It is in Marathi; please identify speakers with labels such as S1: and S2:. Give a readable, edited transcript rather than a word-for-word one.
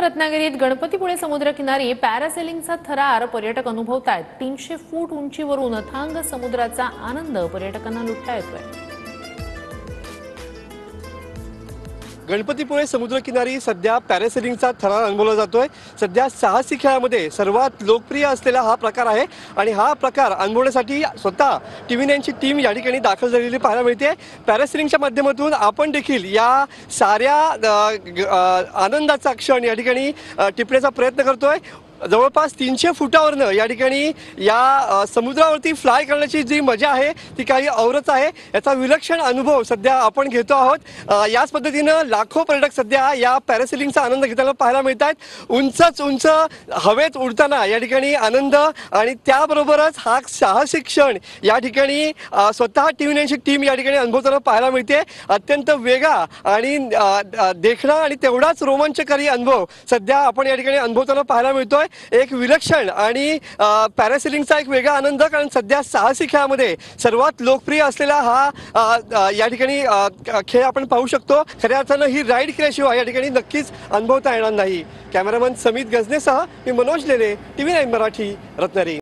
S1: रत्नागिरीत गणपतीपुळे समुद्रकिनारी पॅरासेलिंगचा थरार पर्यटक अनुभवतायत। 300 फूट उंचीवरून अथांग समुद्राचा आनंद पर्यटकांना लुटता येतोय।
S2: गणपतीपुळे समुद्रकिनारी सध्या पॅरासेलिंगचा थरार अनुभवला जातोय। सध्या साहसी खेळामध्ये सर्वात लोकप्रिय असलेला हा प्रकार आहे आणि हा प्रकार अनुभवण्यासाठी स्वतः TV9ची टीम या ठिकाणी दाखल झालेली पाहायला मिळते। पॅरासेलिंगच्या माध्यमातून आपण देखील या साऱ्या आनंदाचा क्षण या ठिकाणी टिपण्याचा प्रयत्न करतोय। जवळपास 300 फुटावरनं या ठिकाणी या समुद्रावरती फ्लाय करण्याची जी मजा आहे ती काही औरच आहे। याचा विलक्षण अनुभव सध्या आपण घेतो आहोत। याच पद्धतीनं लाखो पर्यटक सध्या या पॅरासेलिंगचा आनंद घेताना पाहायला मिळतात। उंच हवेत उडताना या ठिकाणी आनंद आणि त्याबरोबरच हा साहसी क्षण या ठिकाणी स्वतः TV9ची टीम या ठिकाणी अनुभवताना पाहायला मिळते। अत्यंत वेगळा आणि देखणा आणि तेवढाच रोमांचकारी अनुभव सध्या आपण या ठिकाणी अनुभवताना पाहायला मिळतोय। एक विलक्षण आणि पॅरासेलिंगचा एक वेगळा आनंद, कारण सध्या साहसी खेळामध्ये सर्वात लोकप्रिय असलेला हा या ठिकाणी खेळ आपण पाहू शकतो। खऱ्या अर्थानं ही राईड केल्याशिवाय या ठिकाणी नक्कीच अनुभवता येणार नाही। कॅमेरामन समित गजनेसह मी मनोज लेले, TV9 मराठी, रत्नागिरी।